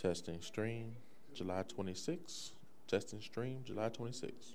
Testing stream, July 26th. Testing stream, July 26th.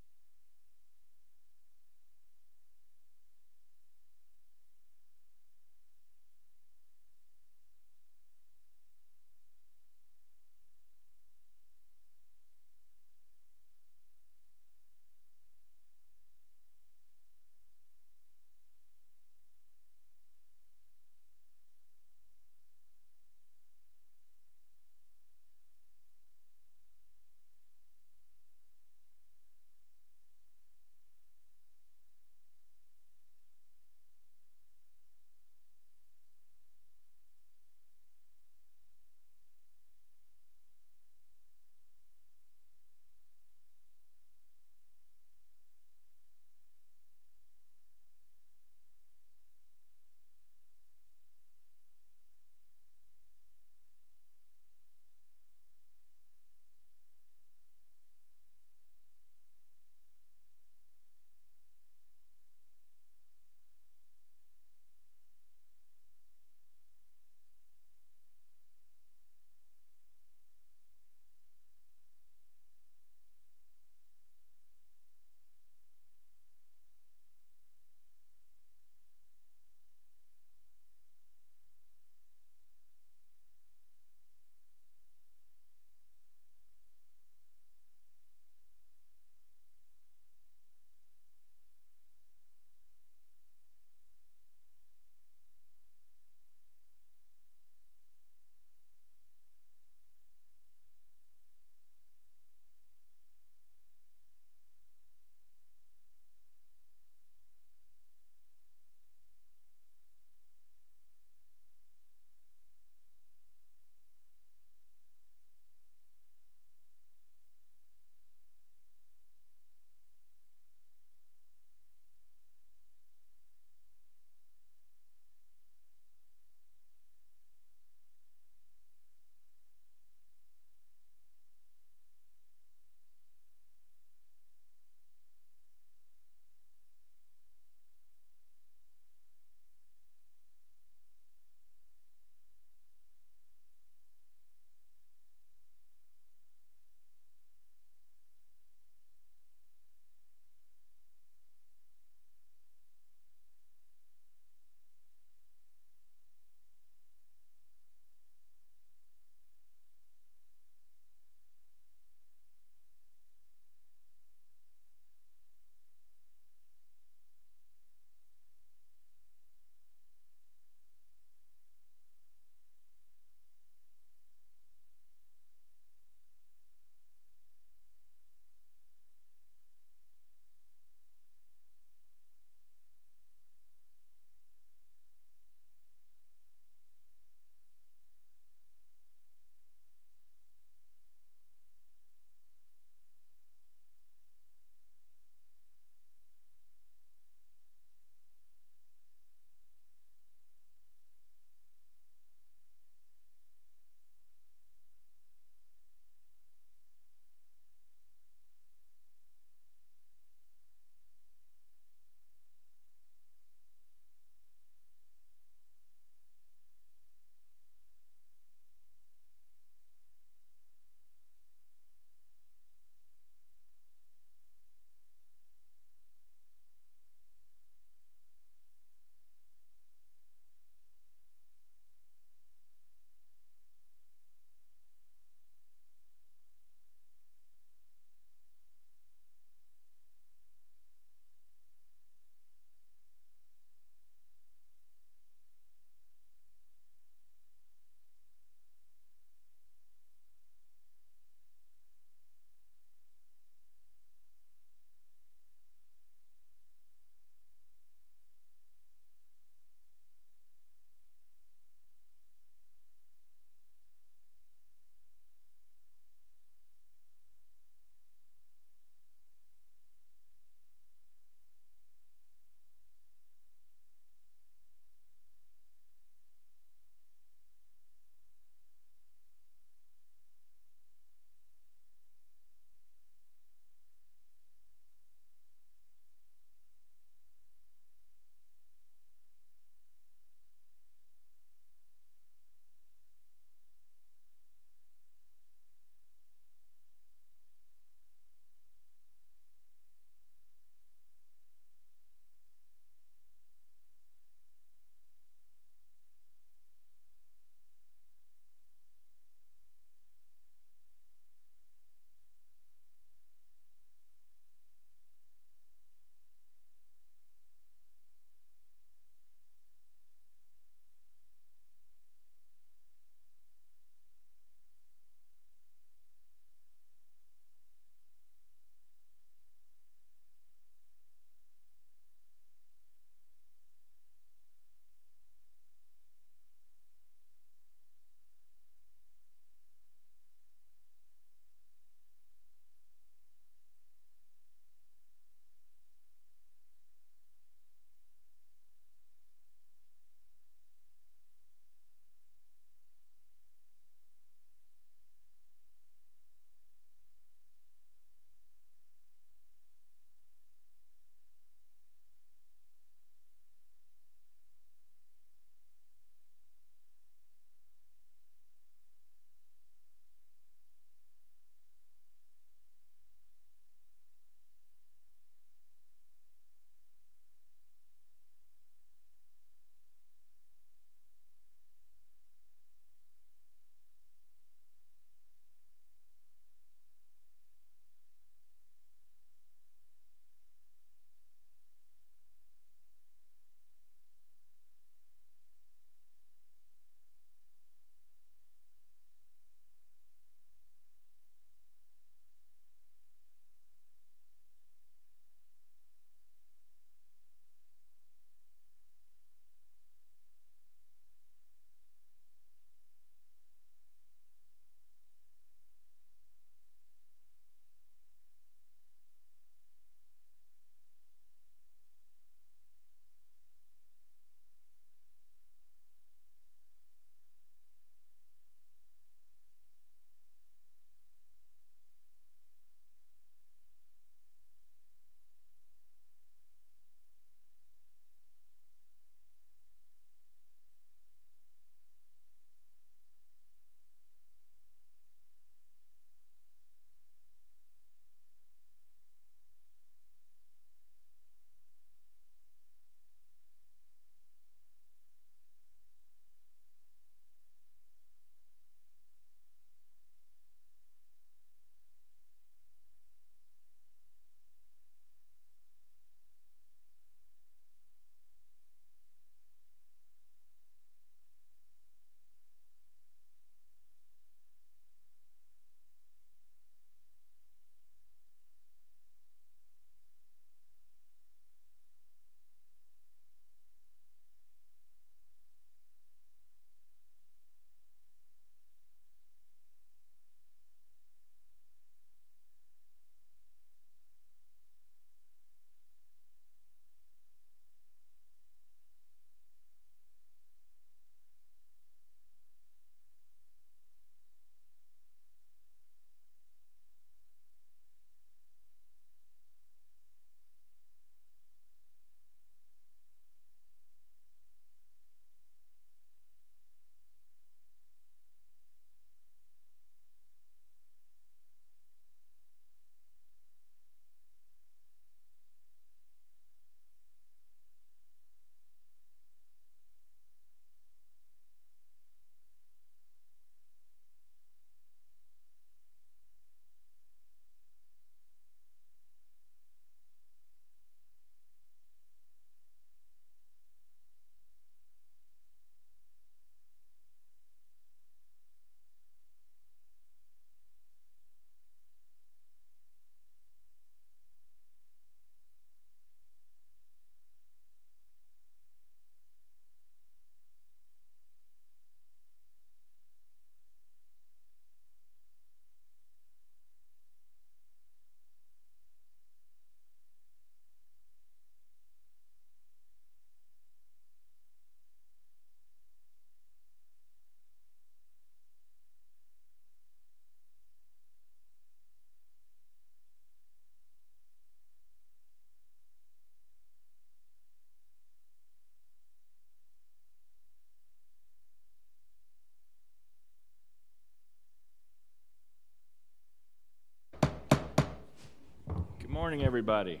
morning, everybody.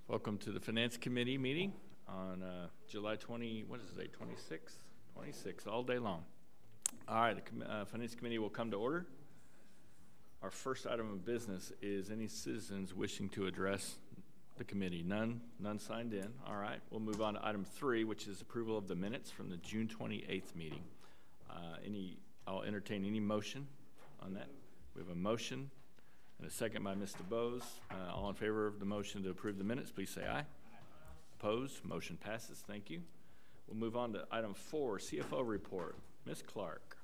Welcome to the Finance Committee meeting on July 20, what is it, 26th? 26th, all day long. All right, the Finance Committee will come to order. Our first item of business is any citizens wishing to address the committee. None signed in. All right, we'll move on to item 3, which is approval of the minutes from the June 28th meeting. I'll entertain any motion on that. We have a motion and a second by Mr. Bose. All in favor of the motion to approve the minutes, please say aye. Opposed? Motion passes. Thank you. We'll move on to item 4, CFO report. Ms. Clark.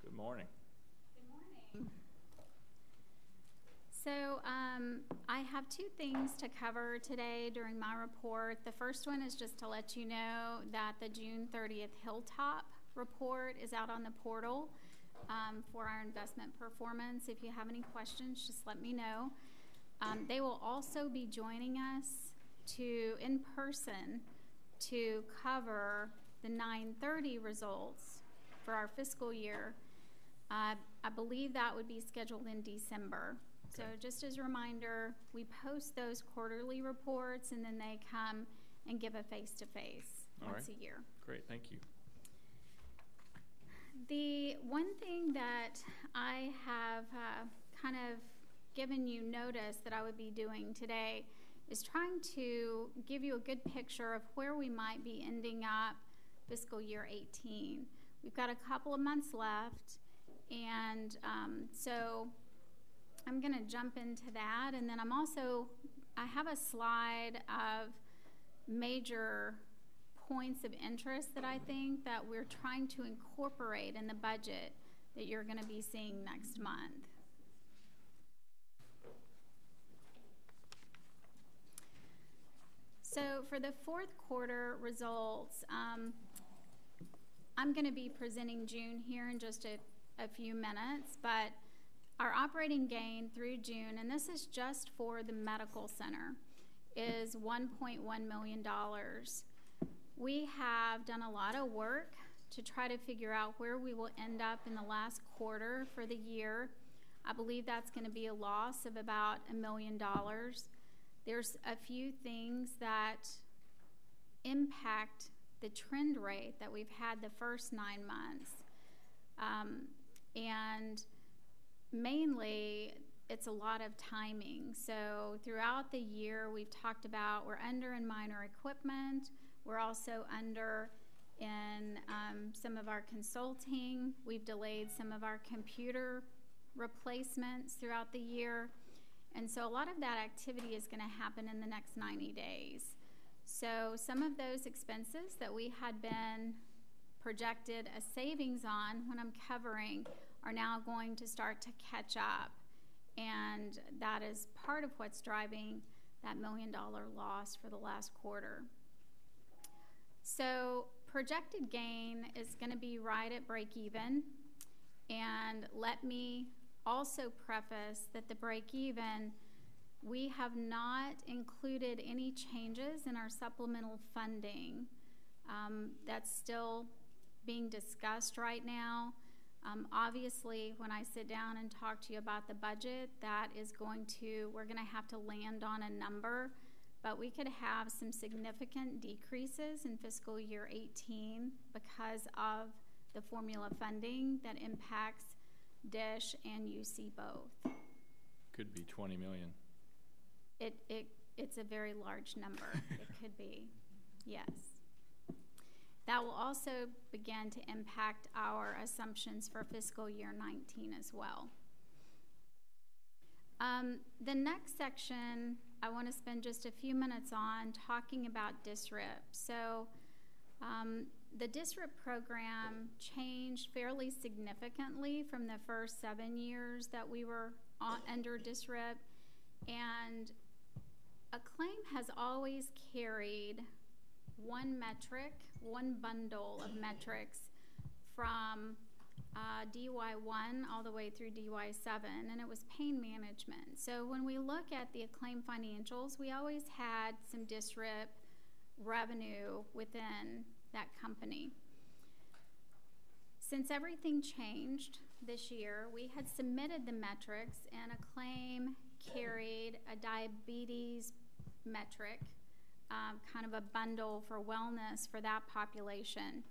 Good morning. Good morning. So I have 2 things to cover today during my report. The first one is just to let you know that the June 30th Hilltop report is out on the portal for our investment performance. If you have any questions, just let me know. They will also be joining us in person to cover the 9/30 results for our fiscal year. I believe that would be scheduled in December. So just as a reminder, we post those quarterly reports and then they come and give a face-to-face once a year. Great, thank you. The one thing that I have kind of given you notice that I would be doing today is trying to give you a good picture of where we might be ending up fiscal year 18. We've got a couple of months left, and so I'm going to jump into that, and then I have a slide of major points of interest that I think that we're trying to incorporate in the budget that you're going to be seeing next month. So for the 4th quarter results, I'm going to be presenting June here in just a few minutes, but our operating gain through June, and this is just for the medical center, is $1.1 million. We have done a lot of work to try to figure out where we will end up in the last quarter for the year. I believe that's going to be a loss of about $1 million. There's a few things that impact the trend rate that we've had the first 9 months. And mainly, it's a lot of timing. So throughout the year, we've talked about we're under in minor equipment. We're also under in some of our consulting. We've delayed some of our computer replacements throughout the year. And so a lot of that activity is going to happen in the next 90 days. So some of those expenses that we had been projected a savings on when I'm covering are now going to start to catch up. And that is part of what's driving that $1 million loss for the last quarter. So projected gain is going to be right at break even. And let me also preface that the break even, we have not included any changes in our supplemental funding. That's still being discussed right now. Obviously, when I sit down and talk to you about the budget, we're going to have to land on a number, but we could have some significant decreases in fiscal year 18 because of the formula funding that impacts DISH and UC both. Could be 20 million. It's a very large number. It could be, yes. That will also begin to impact our assumptions for fiscal year 19 as well. The next section I want to spend just a few minutes on talking about DSRIP. So the DSRIP program changed fairly significantly from the first 7 years that we were under DSRIP, and a claim has always carried one metric, one bundle of metrics from DY1 all the way through DY7, and it was pain management. So when we look at the acclaim financials, we always had some DSRIP revenue within that company. Since everything changed this year, we had submitted the metrics, and a claim carried a diabetes metric, kind of a bundle for wellness for that population.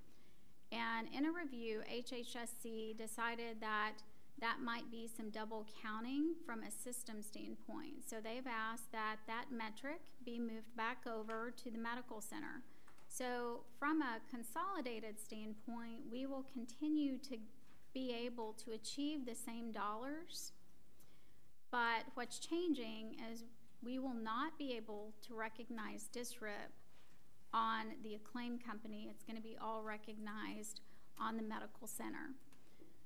And in a review, HHSC decided that that might be some double counting from a system standpoint. So they've asked that that metric be moved back over to the medical center. So from a consolidated standpoint, we will continue to be able to achieve the same dollars, but what's changing is we will not be able to recognize DSRIP on the Acclaim company. It's going to be all recognized on the medical center.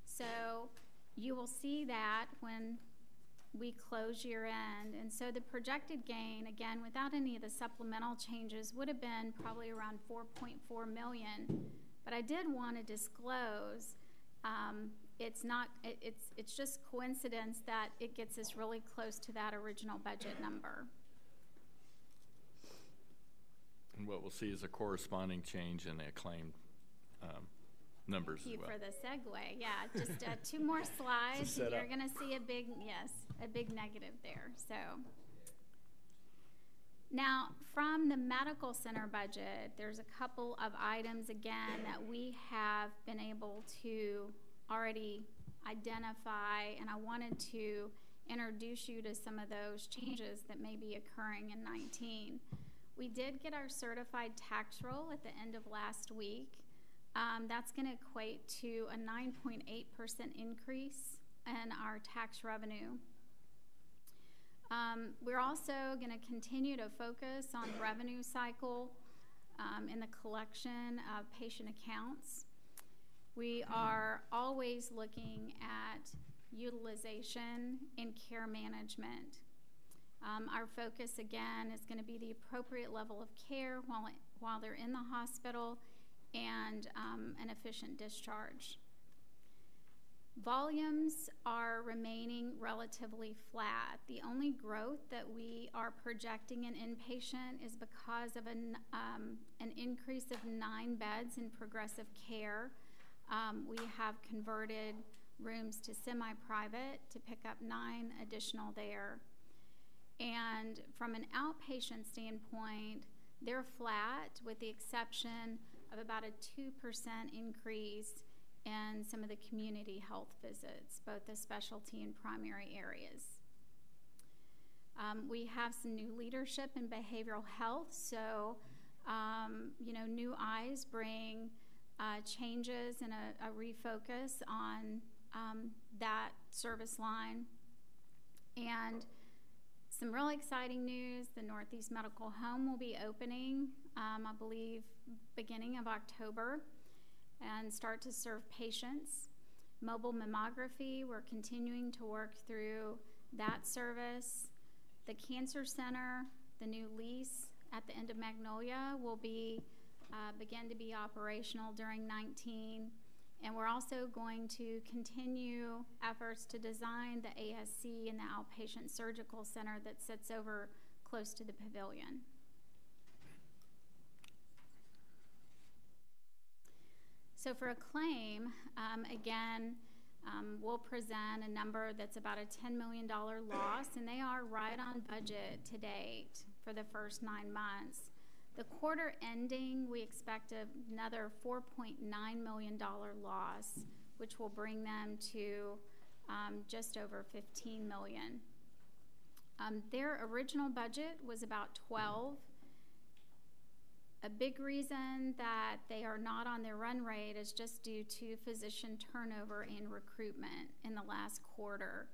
So you will see that when we close year end. And so the projected gain, again, without any of the supplemental changes, would have been probably around 4.4 million. But I did want to disclose, it's just coincidence that it gets us really close to that original budget number. And what we'll see is a corresponding change in the Acclaimed numbers as well. Thank you for the segue. Yeah, just 2 more slides, and you're going to see a big negative there. So now, from the medical center budget, there's a couple of items, again, that we have been able to already identify, and I wanted to introduce you to some of those changes that may be occurring in 19. We did get our certified tax roll at the end of last week. That's going to equate to a 9.8% increase in our tax revenue. We're also going to continue to focus on revenue cycle in the collection of patient accounts. We are always looking at utilization and care management. Our focus, again, is going to be the appropriate level of care while they're in the hospital, and an efficient discharge. Volumes are remaining relatively flat. The only growth that we are projecting in inpatient is because of an increase of 9 beds in progressive care. We have converted rooms to semi-private to pick up 9 additional there. And from an outpatient standpoint, they're flat with the exception of about a 2% increase in some of the community health visits, both the specialty and primary areas. We have some new leadership in behavioral health, so new eyes bring changes and a refocus on that service line. And some really exciting news, the Northeast Medical Home will be opening, I believe, beginning of October, and start to serve patients. Mobile mammography, we're continuing to work through that service. The Cancer Center, the new lease at the end of Magnolia will begin to be operational during 19. And we're also going to continue efforts to design the ASC and the outpatient surgical center that sits over close to the pavilion. So for Acclaim, again, we'll present a number that's about a $10 million loss, and they are right on budget to date for the first 9 months. The quarter ending, we expect another $4.9 million loss, which will bring them to just over $15 million. Their original budget was about 12. A big reason that they are not on their run rate is just due to physician turnover and recruitment in the last quarter.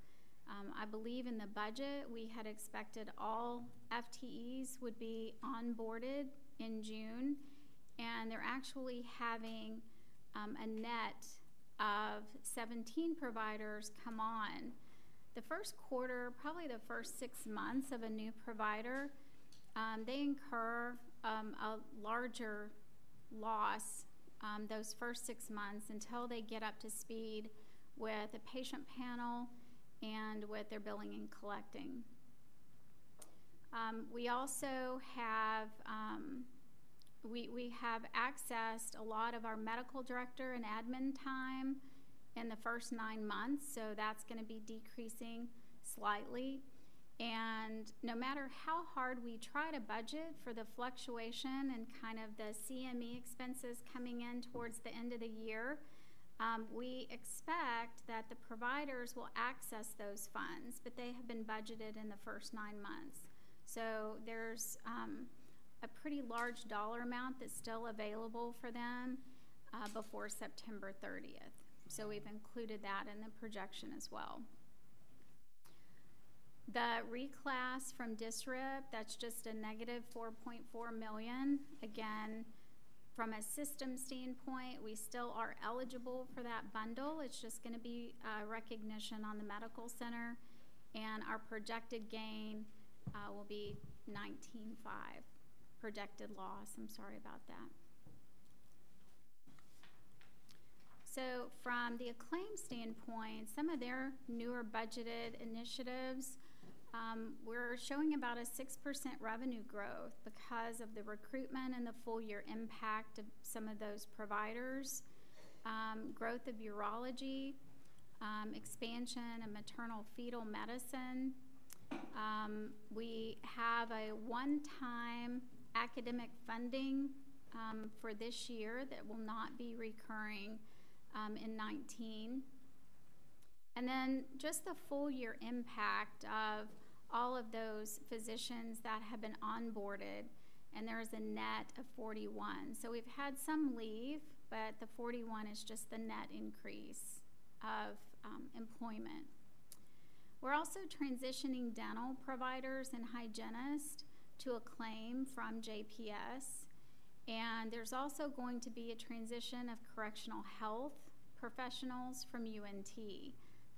I believe in the budget we had expected all FTEs would be onboarded in June, and they're actually having a net of 17 providers come on. The first quarter, probably the first 6 months of a new provider, they incur a larger loss those first 6 months until they get up to speed with a patient panel and with their billing and collecting. We also have we have accessed a lot of our medical director and admin time in the first 9 months, so that's going to be decreasing slightly. And no matter how hard we try to budget for the fluctuation and kind of the CME expenses coming in towards the end of the year, we expect that the providers will access those funds, but they have been budgeted in the first 9 months. So there's a pretty large dollar amount that's still available for them before September 30th. So we've included that in the projection as well. The reclass from DSRIP, that's just a negative 4.4 million. Again, from a system standpoint, we still are eligible for that bundle. It's just going to be recognition on the medical center, and our projected gain will be 19.5. Projected loss, I'm sorry about that. So from the Acclaim standpoint, some of their newer budgeted initiatives, we're showing about a 6% revenue growth because of the recruitment and the full year impact of some of those providers, growth of urology, expansion of maternal fetal medicine. We have a one-time academic funding for this year that will not be recurring in 19. And then just the full year impact of all of those physicians that have been onboarded, and there's a net of 41. So we've had some leave, but the 41 is just the net increase of employment. We're also transitioning dental providers and hygienists to Acclaim from JPS, and there's also going to be a transition of correctional health professionals from UNT.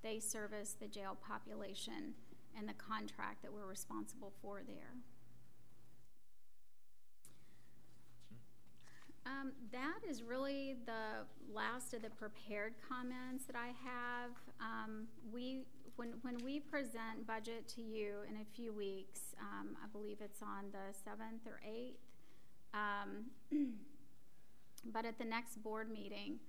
They service the jail population and the contract that we're responsible for there. That is really the last of the prepared comments that I have. When we present budget to you in a few weeks, I believe it's on the 7th or 8th, but at the next board meeting,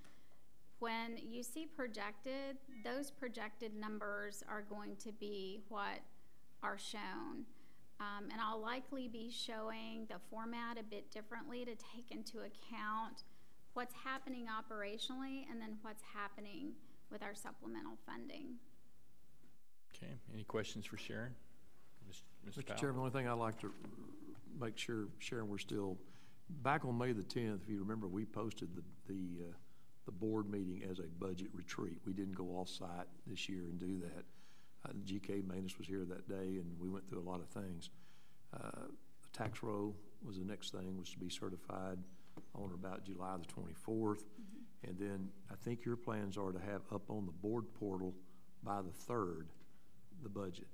when you see projected, those projected numbers are going to be what are shown. And I'll likely be showing the format a bit differently to take into account what's happening operationally and then what's happening with our supplemental funding. Okay, any questions for Sharon? Mr. Chairman, the only thing I'd like to make sure, Sharon, we're still, back on May the 10th, if you remember, we posted the board meeting as a budget retreat. We didn't go off-site this year and do that. GK Manus was here that day, and we went through a lot of things. The tax roll was the next thing, was to be certified on or about July the 24th. And then I think your plans are to have up on the board portal by the 3rd, the budget.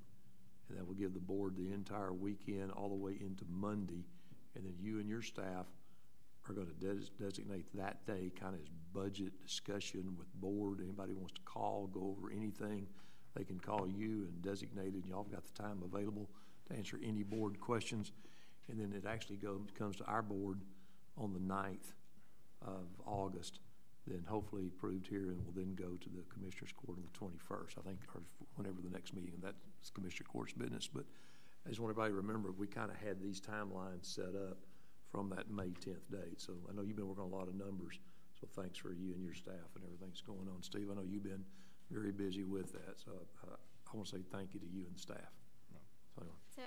And that will give the board the entire weekend all the way into Monday. And then you and your staff are going to designate that day kind of as budget discussion with board. Anybody wants to call, go over anything, they can call you and designate it. And y'all have got the time available to answer any board questions. And then it actually comes to our board on the 9th of August, then hopefully approved here, and will then go to the Commissioner's Court on the 21st, I think, or whenever the next meeting, that's Commissioner Court's business. But I just want everybody to remember, we kind of had these timelines set up from that May 10th date. So I know you've been working on a lot of numbers, so thanks for you and your staff and everything that's going on. Steve, I know you've been very busy with that, so I want to say thank you to you and the staff. So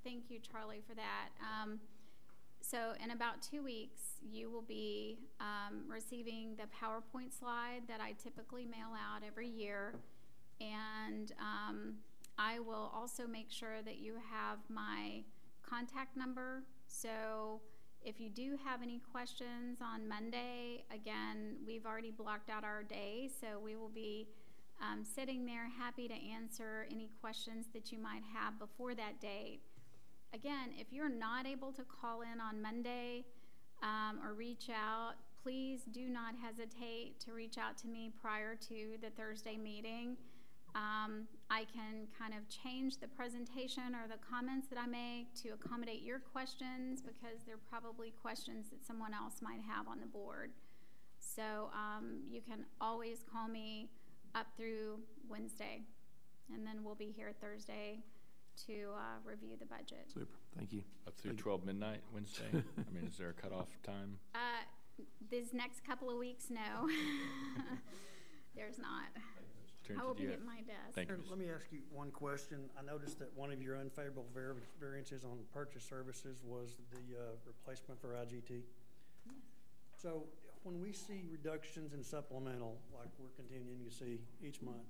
thank you, Charlie, for that. So in about 2 weeks, you will be receiving the PowerPoint slide that I typically mail out every year. And I will also make sure that you have my contact number. So if you do have any questions on Monday, again, we've already blocked out our day, so we will be sitting there happy to answer any questions that you might have before that date. Again, if you're not able to call in on Monday or reach out, please do not hesitate to reach out to me prior to the Thursday meeting. I can kind of change the presentation or the comments that I make to accommodate your questions, because they're probably questions that someone else might have on the board. So you can always call me up through Wednesday, and then we'll be here Thursday to review the budget. Super, thank you. Up through 12 midnight Wednesday? I mean, is there a cutoff time? These next couple of weeks, no. There's not. I will be at my desk. Thank you. Let me ask you one question. I noticed that one of your unfavorable variances on purchase services was the replacement for IGT. Yes. So when we see reductions in supplemental, like we're continuing to see each month,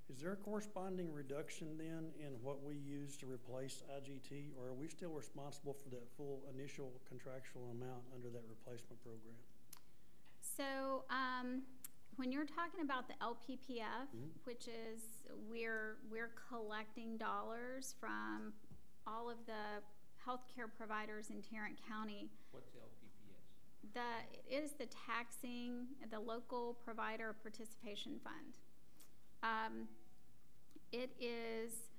is there a corresponding reduction then in what we use to replace IGT, or are we still responsible for that full initial contractual amount under that replacement program? So when you're talking about the LPPF, which is we're collecting dollars from all of the healthcare providers in Tarrant County. What's LPPS? It is the taxing, the local provider participation fund. It is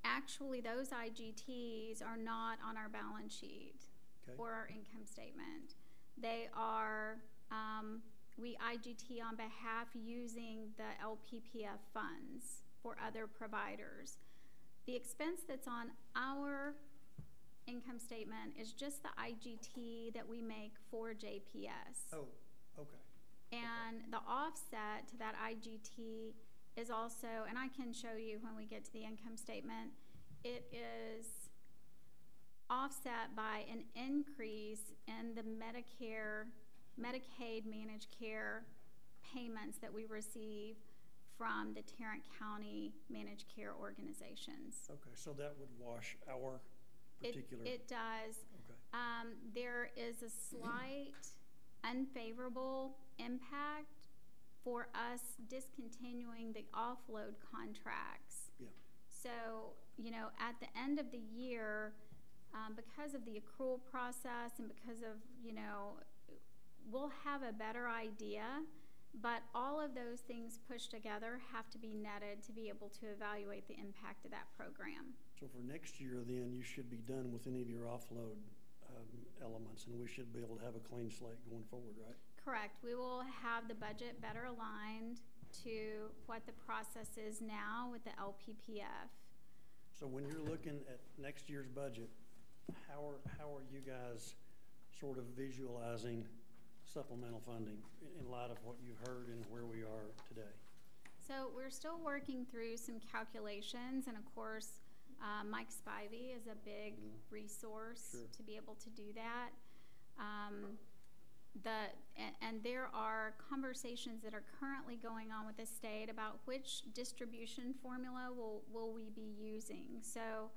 actually, those IGTs are not on our balance sheet or our income statement. They are, we IGT on behalf using the LPPF funds for other providers. The expense that's on our income statement is just the IGT that we make for JPS. Oh, okay. And the offset to that IGT is also, and I can show you when we get to the income statement, it is offset by an increase in the Medicaid managed care payments that we receive from the Tarrant County managed care organizations. Okay, so that would wash our particular. It does. Okay. There is a slight unfavorable impact for us discontinuing the offload contracts. Yeah. So, you know, at the end of the year, because of the accrual process and because of, you know, we'll have a better idea, but all of those things pushed together have to be netted to be able to evaluate the impact of that program. So for next year, then, you should be done with any of your offload elements, and we should be able to have a clean slate going forward, right? Correct. We will have the budget better aligned to what the process is now with the LPPF. So when you're looking at next year's budget, how are you guys sort of visualizing supplemental funding in light of what you've heard and where we are today? So we're still working through some calculations, and of course, Mike Spivey is a big resource to be able to do that. And there are conversations that are currently going on with the state about which distribution formula will we be using. So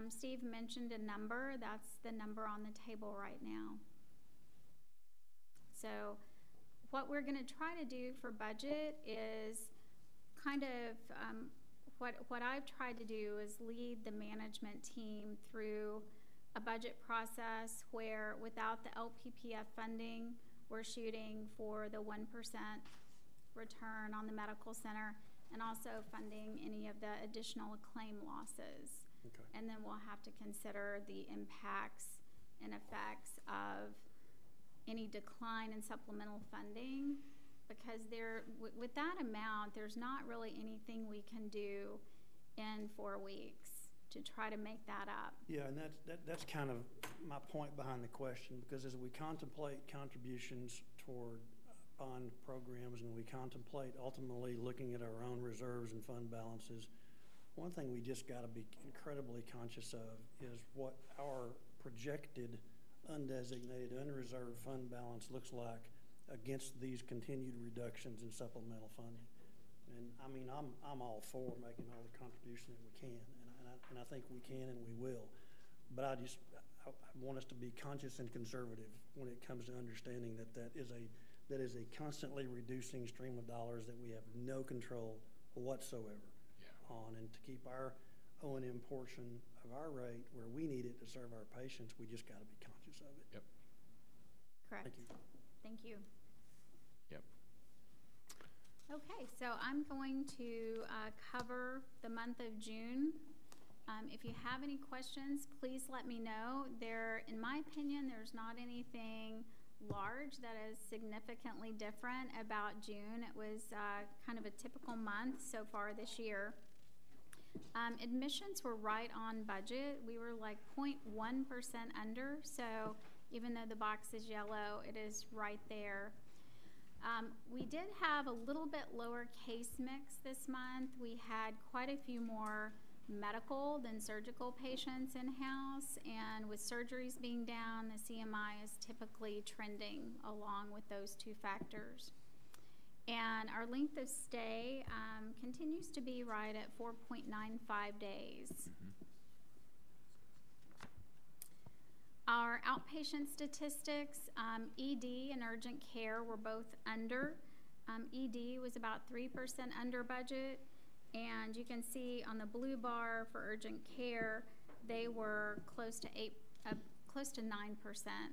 Steve mentioned a number. That's the number on the table right now. So what we're going to try to do for budget is kind of what I've tried to do is lead the management team through a budget process where, without the LPPF funding, we're shooting for the 1% return on the medical center, and also funding any of the additional claim losses. Okay. And then we'll have to consider the impacts and effects of any decline in supplemental funding, because with that amount, there's not really anything we can do in 4 weeks to try to make that up. Yeah, and that's kind of my point behind the question, because as we contemplate contributions toward bond programs and we contemplate ultimately looking at our own reserves and fund balances, one thing we just got to be incredibly conscious of is what our projected undesignated, unreserved fund balance looks like against these continued reductions in supplemental funding. And I mean, I'm all for making all the contribution that we can, and I think we can and we will. But I want us to be conscious and conservative when it comes to understanding that is a constantly reducing stream of dollars that we have no control whatsoever on, and to keep our O&M portion of our rate where we need it to serve our patients, we just got to be conscious of it. Yep. Correct. Thank you. Thank you. Yep. Okay, so I'm going to cover the month of June. If you have any questions, please let me know. In my opinion, there's not anything large that is significantly different about June. It was kind of a typical month so far this year. Admissions were right on budget. We were like 0.1% under, so even though the box is yellow, it is right there. We did have a little bit lower case mix this month. We had quite a few more medical than surgical patients in-house, and with surgeries being down, the CMI is typically trending along with those two factors. And our length of stay continues to be right at 4.95 days. Our outpatient statistics, ED and urgent care were both under. ED was about 3% under budget, and you can see on the blue bar for urgent care, they were close to 9%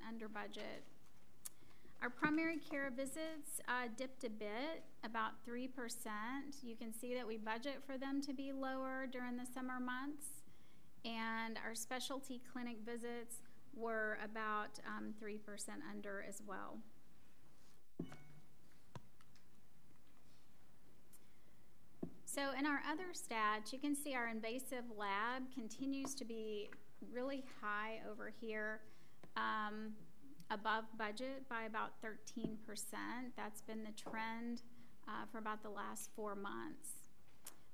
under budget. Our primary care visits dipped a bit, about 3%. You can see that we budget for them to be lower during the summer months, and our specialty clinic visits were about 3% under as well. So in our other stats, you can see our invasive lab continues to be really high over here, above budget by about 13%. That's been the trend for about the last 4 months.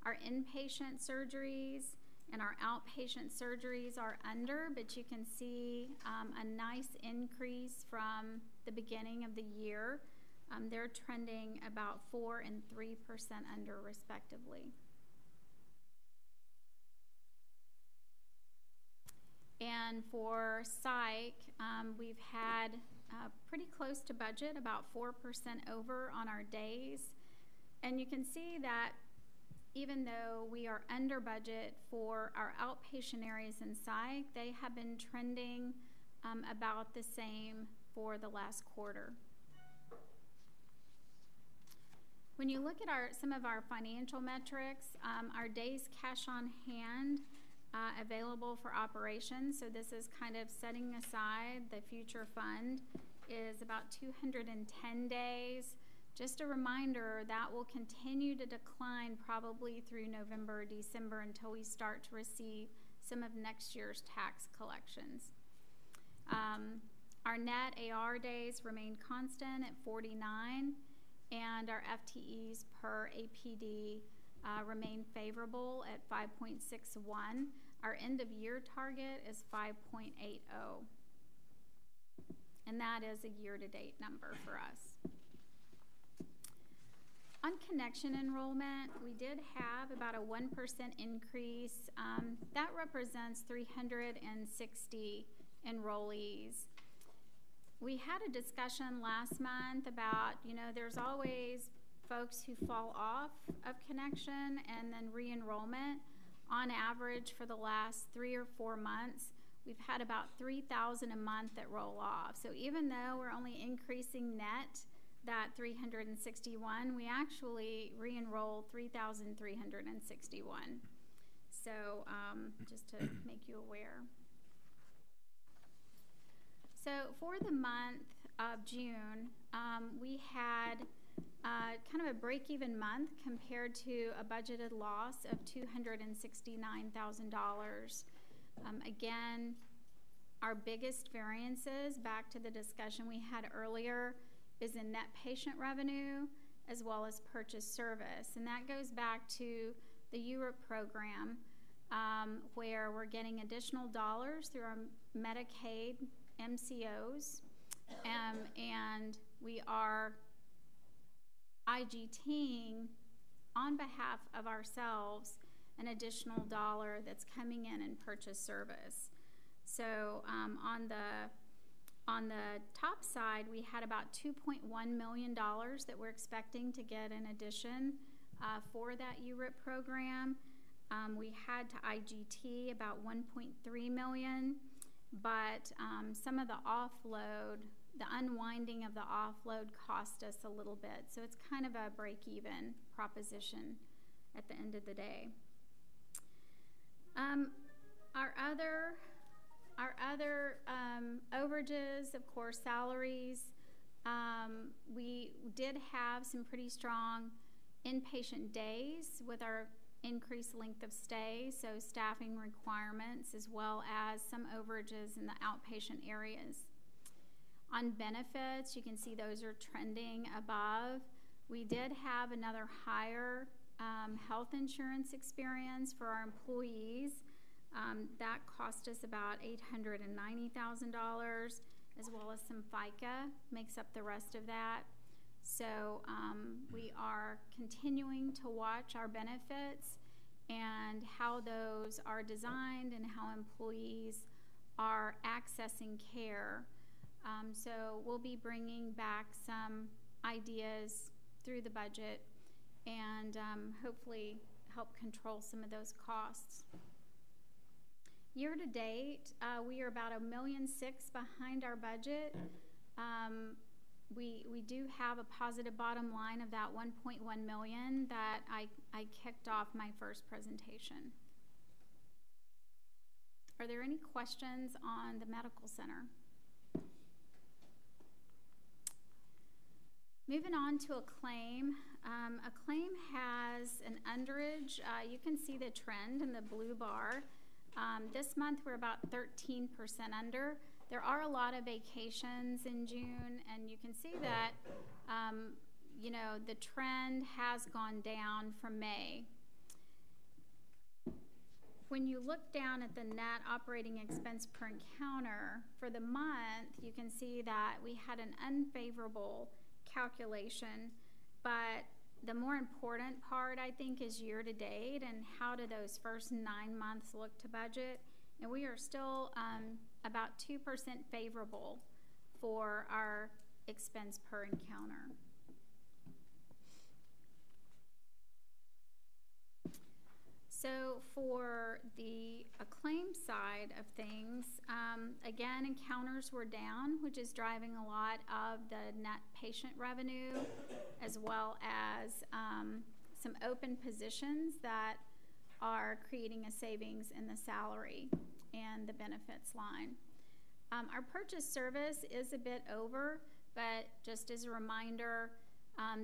Our inpatient surgeries and our outpatient surgeries are under, but you can see a nice increase from the beginning of the year. They're trending about 4% and 3% under respectively. And for psych, we've had pretty close to budget, about 4% over on our days. And you can see that even though we are under budget for our outpatient areas in psych, they have been trending about the same for the last quarter. When you look at some of our financial metrics, our days cash on hand available for operations, so this is kind of setting aside the future fund, is about 210 days. Just a reminder, that will continue to decline probably through November or December until we start to receive some of next year's tax collections. Our net AR days remain constant at 49, and our FTEs per APD remain favorable at 5.61. Our end of year target is 5.80. And that is a year-to-date number for us. On connection enrollment, we did have about a 1% increase. That represents 360 enrollees. We had a discussion last month about, there's always folks who fall off of connection and then re-enrollment. On average, for the last 3 or 4 months, we've had about 3,000 a month that roll off. So even though we're only increasing net that 361, we actually re-enroll 3,361. So just to make you aware. So for the month of June, we had kind of a break-even month compared to a budgeted loss of $269,000. Again, our biggest variances, back to the discussion we had earlier, is in net patient revenue as well as purchase service. And that goes back to the URIP program, where we're getting additional dollars through our Medicaid MCOs, and we are IGTing on behalf of ourselves an additional dollar that's coming in purchase service. So on the top side, we had about $2.1 million that we're expecting to get in addition for that URIP program. We had to IGT about $1.3 million, but some of the offload the unwinding of the offload cost us a little bit. So it's kind of a break-even proposition at the end of the day. Our other overages, of course, salaries. We did have some pretty strong inpatient days with our increased length of stay, so staffing requirements, as well as some overages in the outpatient areas. On benefits, you can see those are trending above. We did have another higher health insurance experience for our employees. That cost us about $890,000, as well as some FICA makes up the rest of that. So we are continuing to watch our benefits and how those are designed and how employees are accessing care. So we'll be bringing back some ideas through the budget and hopefully help control some of those costs. Year to date, we are about $1.6 million behind our budget. We do have a positive bottom line of that $1.1 million that I kicked off my first presentation. Are there any questions on the medical center? Moving on to a claim. A claim has an underage. You can see the trend in the blue bar. This month we're about 13% under. There are a lot of vacations in June, and you can see that you know, the trend has gone down from May. When you look down at the net operating expense per encounter for the month, you can see that we had an unfavorable calculation, but the more important part, I think, is year to date and how do those first 9 months look to budget. And we are still about 2% favorable for our expense per encounter. So for the claim side of things, again, encounters were down, which is driving a lot of the net patient revenue, as well as some open positions that are creating a savings in the salary and the benefits line. Our purchase service is a bit over, but just as a reminder,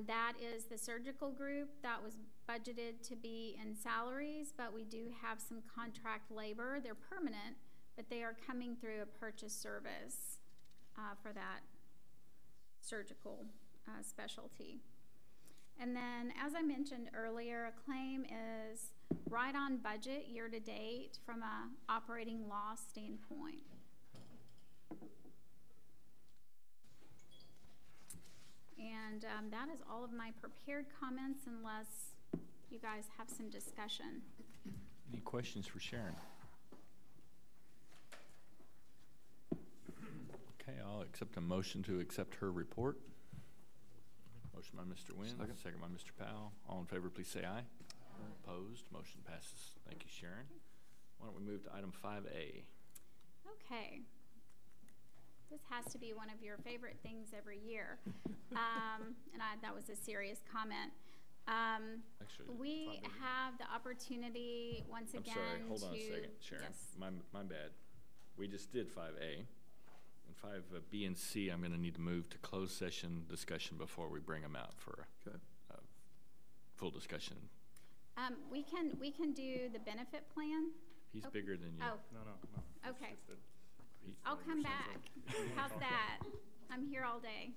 that is the surgical group that was budgeted to be in salaries, but we do have some contract labor. They're permanent, but they are coming through a purchase service for that surgical specialty. And then, as I mentioned earlier, a claim is right on budget year to date from an operating loss standpoint. And that is all of my prepared comments, unless you guys have some discussion. Any questions for Sharon? Okay, I'll accept a motion to accept her report. Motion by Mr. Wynn, second by Mr. Powell. All in favor, please say aye. Opposed, motion passes. Thank you, Sharon. Why don't we move to item 5A? Okay. This has to be one of your favorite things every year. That was a serious comment. Actually, we have the opportunity once again to... I'm sorry, hold on a second, Sharon. Yes. My bad. We just did 5A. And 5B and C, I'm going to need to move to closed session discussion before we bring them out for a full discussion. We can do the benefit plan. He's bigger than you. Oh. No. Okay. I'll come back. How's that? I'm here all day.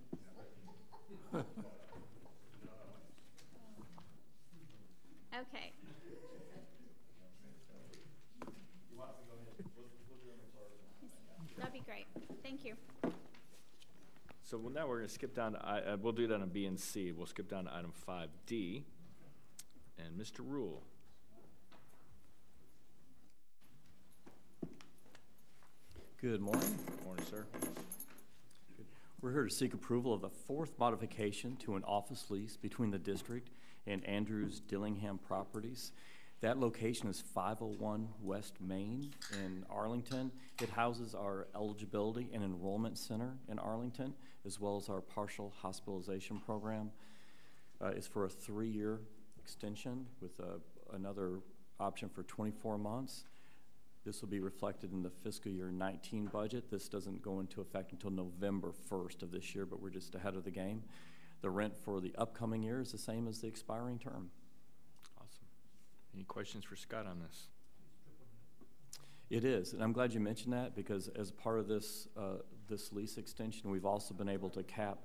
Okay. That'd be great. Thank you. So now we're going to skip down to, we'll do that on B and C. We'll skip down to item 5D. And Mr. Rule. Good morning. Good morning, sir. We're here to seek approval of the fourth modification to an office lease between the district and Andrews Dillingham Properties. That location is 501 West Main in Arlington. It houses our eligibility and enrollment center in Arlington, as well as our partial hospitalization program. It's for a 3-year extension with another option for 24 months. This will be reflected in the fiscal year 19 budget. This doesn't go into effect until November 1st of this year, but we're just ahead of the game. The rent for the upcoming year is the same as the expiring term. Awesome. Any questions for Scott on this? It is, and I'm glad you mentioned that, because as part of this this lease extension, we've also been able to cap.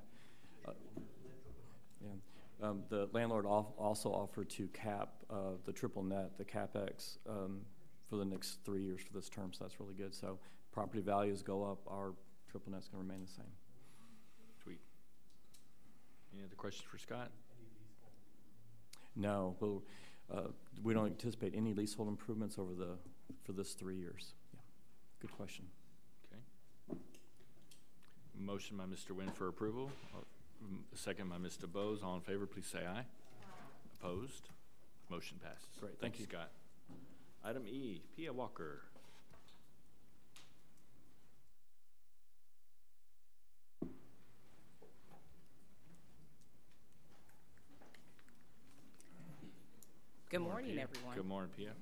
The landlord also offered to cap the triple net, the CapEx, for the next 3 years for this term, so that's really good. So property values go up, our triple net's going to remain the same. Sweet. Any other questions for Scott? No, we don't anticipate any leasehold improvements for this 3 years. Yeah, good question. Okay. Motion by Mr. Nguyen for approval. Second by Mr. Bose. All in favor, please say aye. Opposed? Motion passes. Great, Thank you, Scott. Item E, Pia Walker. Good morning, everyone. Good morning, Pia.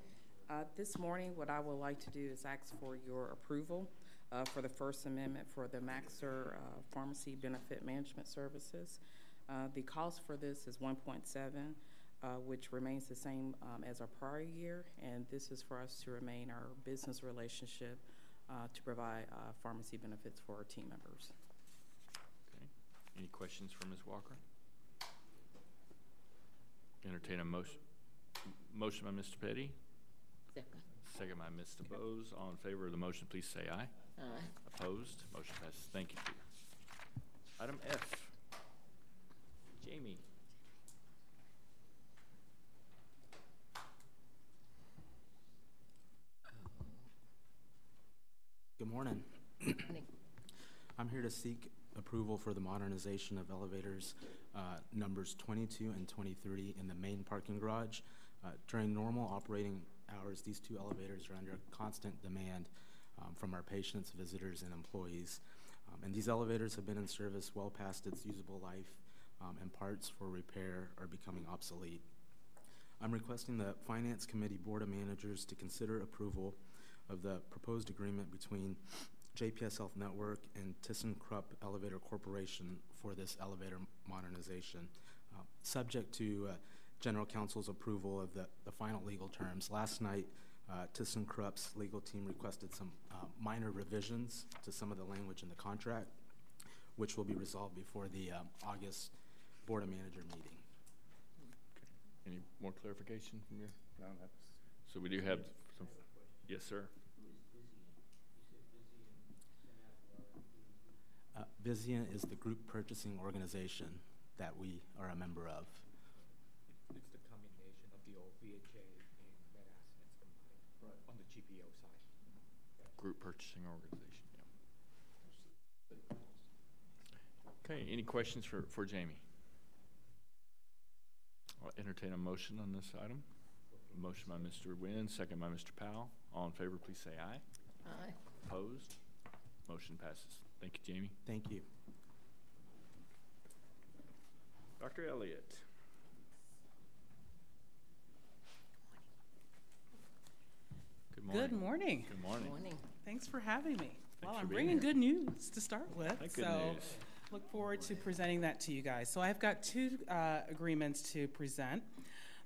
This morning, what I would like to do is ask for your approval for the First Amendment for the Maxer Pharmacy Benefit Management Services. The cost for this is $1.7, which remains the same as our prior year, and this is for us to remain our business relationship to provide pharmacy benefits for our team members. Okay. Any questions for Ms. Walker? Entertain a motion. Motion by Mr. Petty. Second. Second by Mr. Bose. All in favor of the motion, please say aye. Aye. Opposed? Motion passes. Thank you, Peter. Item F. Jamie. Good morning. I'm here to seek approval for the modernization of elevators numbers 22 and 23 in the main parking garage. During normal operating hours, these two elevators are under constant demand from our patients, visitors, and employees. And these elevators have been in service well past its usable life, and parts for repair are becoming obsolete. I'm requesting the Finance Committee Board of Managers to consider approval of the proposed agreement between JPS Health Network and ThyssenKrupp Elevator Corporation for this elevator modernization, subject to General Counsel's approval of the final legal terms. Last night, ThyssenKrupp's legal team requested some minor revisions to some of the language in the contract, which will be resolved before the August Board of Manager meeting. Okay. Any more clarification from your? No, that's. So we do have some. Yes, sir. Vizient is the group purchasing organization that we are a member of. It's the combination of the old VHA and MedAssets combined, right, on the GPO side. Group purchasing organization, yeah. Okay, any questions for Jamie? I'll entertain a motion on this item. Motion by Mr. Nguyen, second by Mr. Powell. All in favor, please say aye. Aye. Opposed? Motion passes. Thank you, Jamie. Thank you. Dr. Elliott. Good morning. Good morning. Good morning. Good morning. Thanks for having me. Well, for I'm being bringing here. good news to start with. Good news. Look forward to presenting that to you guys. So I've got two agreements to present.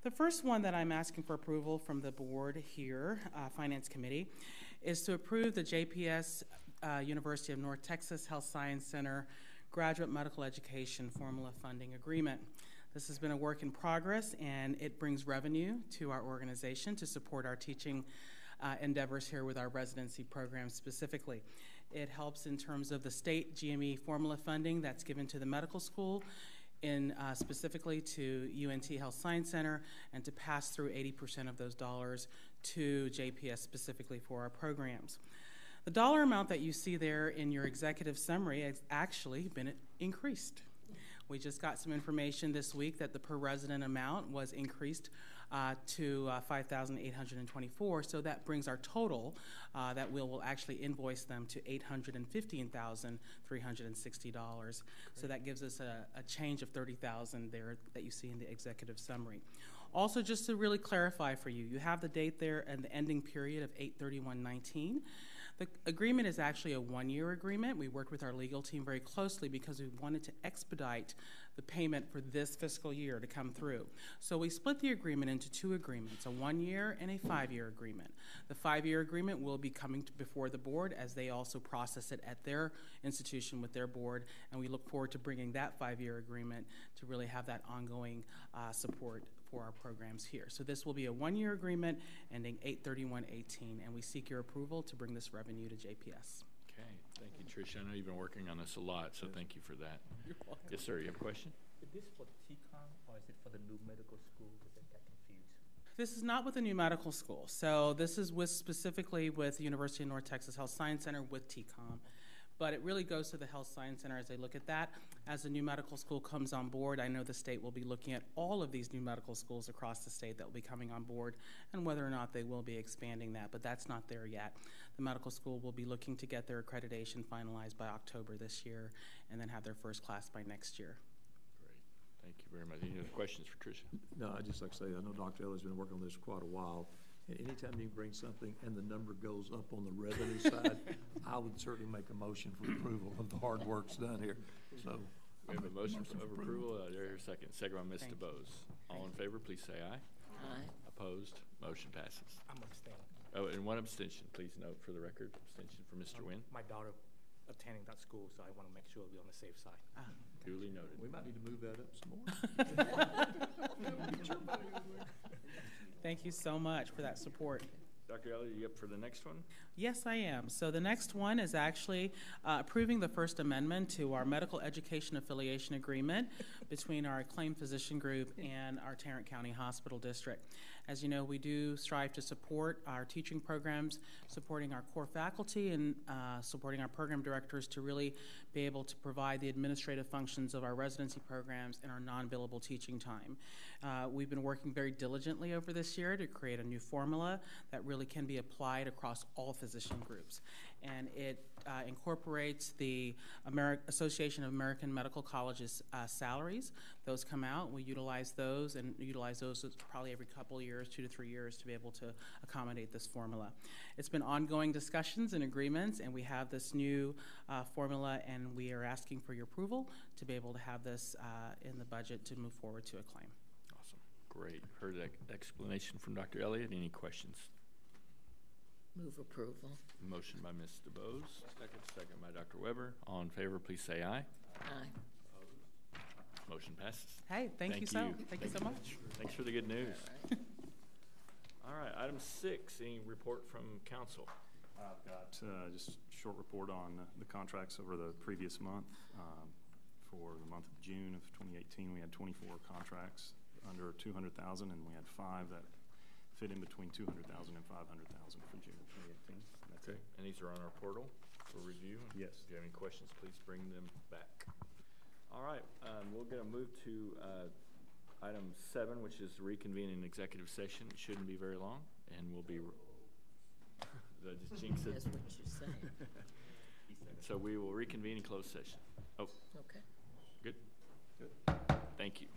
The first one that I'm asking for approval from the board here, Finance Committee, is to approve the JPS University of North Texas Health Science Center Graduate Medical Education Formula Funding Agreement. This has been a work in progress, and it brings revenue to our organization to support our teaching endeavors here with our residency program specifically. It helps in terms of the state GME formula funding that's given to the medical school, in specifically to UNT Health Science Center, and to pass through 80% of those dollars to JPS specifically for our programs. The dollar amount that you see there in your executive summary has actually been increased. We just got some information this week that the per resident amount was increased to 5,824. So that brings our total that will actually invoice them to $815,360. So that gives us a change of $30,000 there that you see in the executive summary. Also, just to really clarify for you, you have the date there and the ending period of 8/31/19. The agreement is actually a one-year agreement. We worked with our legal team very closely because we wanted to expedite the payment for this fiscal year to come through. So we split the agreement into two agreements, a 1-year and a 5-year agreement. The 5-year agreement will be coming before the board as they also process it at their institution with their board, and we look forward to bringing that 5-year agreement to really have that ongoing support for our programs here. So this will be a 1-year agreement ending 8/31/18, and we seek your approval to bring this revenue to JPS. Okay, thank you, Tricia. I know you've been working on this a lot, so thank you for that. You're welcome. Yes, sir, you have a question? Is this for TCOM or is it for the new medical school? Because I got confused. This is not with the new medical school. So this is with specifically with the University of North Texas Health Science Center with TCOM. But it really goes to the Health Science Center as they look at that. As the new medical school comes on board, I know the state will be looking at all of these new medical schools across the state that will be coming on board and whether or not they will be expanding that, but that's not there yet. The medical school will be looking to get their accreditation finalized by October this year and then have their first class by next year. Great, thank you very much. Any other questions for Tricia? No, I'd just like to say, I know Dr. Elliott's been working on this for quite a while. And anytime you bring something and the number goes up on the revenue side, I would certainly make a motion for approval of the hard work's done here. So We have a motion of approval. There's a second. Second by Mr. Bose. All in favor, please say aye. Aye. Opposed? Motion passes. I'm abstaining. Oh, and one abstention. Please note for the record, abstention for Mr. Nguyen. My daughter attending that school, so I want to make sure we're on the safe side. Duly noted. we might need to move that up some more. Thank you so much for that support. Dr. Elliott, you up for the next one? Yes, I am. So the next one is actually approving the First Amendment to our medical education affiliation agreement between our acclaimed physician group and our Tarrant County Hospital District. As you know, we do strive to support our teaching programs, supporting our core faculty, and supporting our program directors to really be able to provide the administrative functions of our residency programs and our non-billable teaching time. We've been working very diligently over this year to create a new formula that really can be applied across all physician groups. And it incorporates the Association of American Medical Colleges salaries. Those come out, we utilize those, and utilize those probably every couple of years, 2 to 3 years, to be able to accommodate this formula. It's been ongoing discussions and agreements, and we have this new formula, and we are asking for your approval to be able to have this in the budget to move forward to a claim. Awesome. Great. Heard that explanation from Dr. Elliott. Any questions? Move approval. Motion by Mr. Bose. Second by Dr. Weber. All in favor, please say aye. Aye. Motion passes. Hey, thank you so much. Thanks for the good news. All right, item 6, any report from council? I've got just a short report on the contracts over the previous month. For the month of June of 2018, we had 24 contracts under 200,000, and we had 5 that fit in between 200,000 and 500,000 for June of 2018. That's Okay, and these are on our portal for review? Yes. If you have any questions, please bring them back. All right, we're going to move to item 7, which is reconvene an executive session. It shouldn't be very long, and we'll be, did I just jinx it? That's what you say. So we will reconvene in closed session. Oh, Okay. good. Thank you.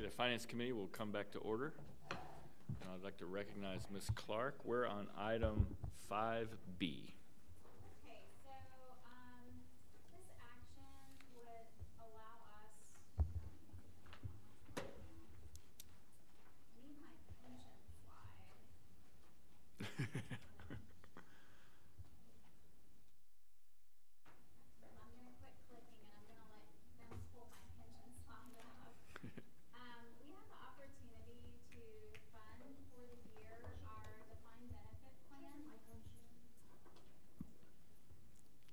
the Finance Committee will come back to order. And I'd like to recognize Ms. Clark. We're on item 5B. Okay, so this action would allow us. I need my pension slide. I'm gonna quit clicking and I'm gonna let them pull my pension slide up. We have the opportunity to fund for the year our defined benefit plan.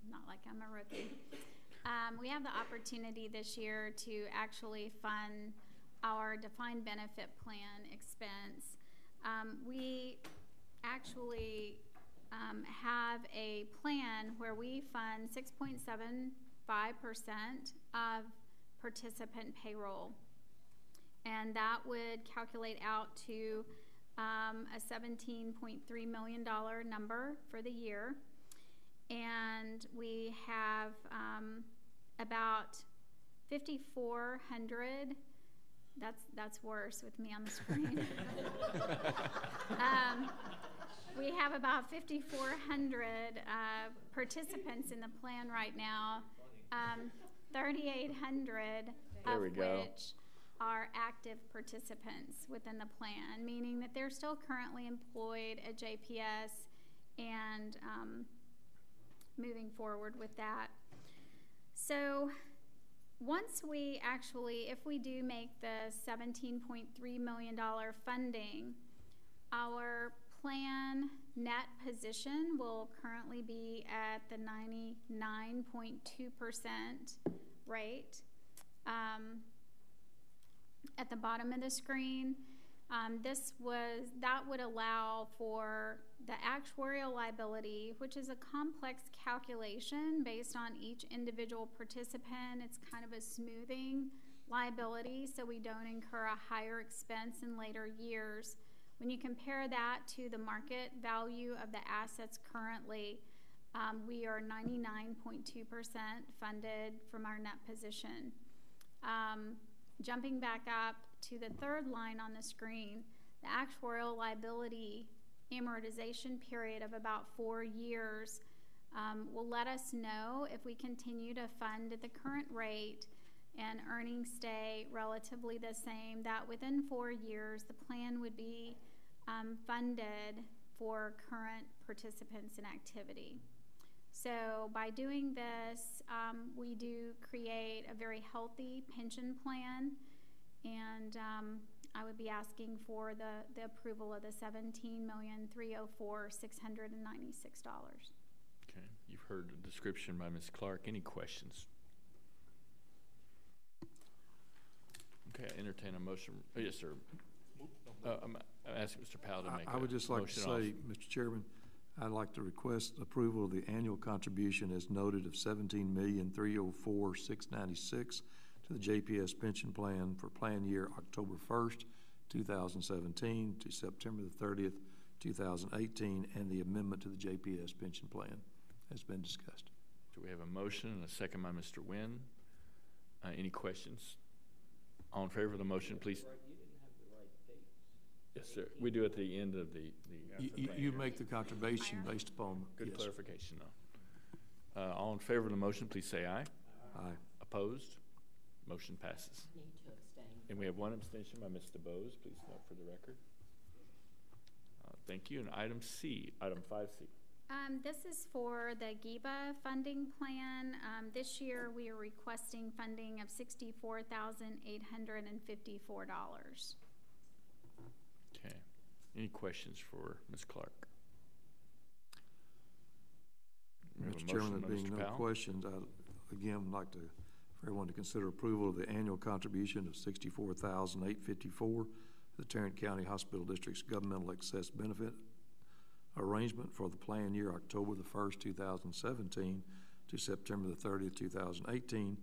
Not like I'm a rookie. We have the opportunity this year to actually fund our defined benefit plan expense. We actually have a plan where we fund 6.75% of participant payroll. And that would calculate out to a $17.3 million number for the year. And we have about 5,400. That's worse with me on the screen. We have about 5,400 participants in the plan right now. 3,800 of which are active participants within the plan, meaning that they're still currently employed at JPS and moving forward with that. So once we actually, if we do make the $17.3 million funding, our plan net position will currently be at the 99.2% rate. At the bottom of the screen, that would allow for the actuarial liability, which is a complex calculation based on each individual participant. It's kind of a smoothing liability, so we don't incur a higher expense in later years. When you compare that to the market value of the assets currently, we are 99.2% funded from our net position. Jumping back up to the third line on the screen, the actuarial liability amortization period of about 4 years will let us know if we continue to fund at the current rate and earnings stay relatively the same, that within 4 years the plan would be funded for current participants in activity. So by doing this, we do create a very healthy pension plan, and I would be asking for the approval of the $17,304,696. Okay, you've heard the description by Ms. Clark. Any questions? Okay, I entertain a motion. Oh, yes, sir. I'm asking Mr. Powell to make I would just like to say, Mr. Chairman, I'd like to request approval of the annual contribution as noted of $17,304,696 to the JPS pension plan for plan year October 1st, 2017 to September the 30th, 2018, and the amendment to the JPS pension plan has been discussed. Do we have a motion and a second by Mr. Wynn? Any questions? All in favor of the motion, please. Yes, sir. We do at the end of the you make the contribution based upon. Good clarification, though. All in favor of the motion, please say aye. Aye. Opposed? Motion passes. Need to abstain. And we have one abstention by Ms. DeBose. Please note for the record. Thank you. And item 5C. This is for the GIBA funding plan. This year we are requesting funding of $64,854. Okay. Any questions for Ms. Clark? Mr. Chairman, there being no questions, I'd again like for everyone to consider approval of the annual contribution of $64,854 to the Tarrant County Hospital District's governmental excess benefit arrangement for the plan year October the 1st, 2017 to September the 30th, 2018,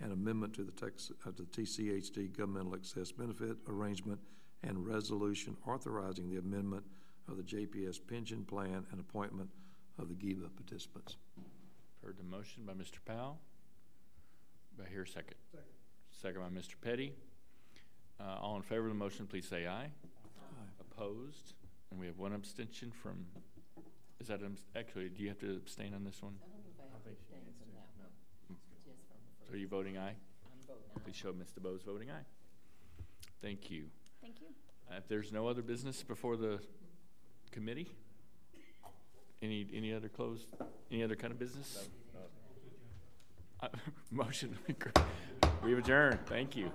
and amendment to the TCHD governmental excess benefit arrangement and resolution authorizing the amendment of the JPS pension plan and appointment of the GIBA participants. Heard the motion by Mr. Powell. Do I hear a second? Second by Mr. Petty. All in favor of the motion, please say aye. Opposed? And we have one abstention from, is that, actually, do you have to abstain on this one? I don't know if I have to abstain from that one, just from the first. So are you voting aye? I'm voting aye. Please show Mr. Bose voting aye. Thank you. Thank you. If there's no other business before the committee, any other kind of business? Motion, we have adjourned. Thank you.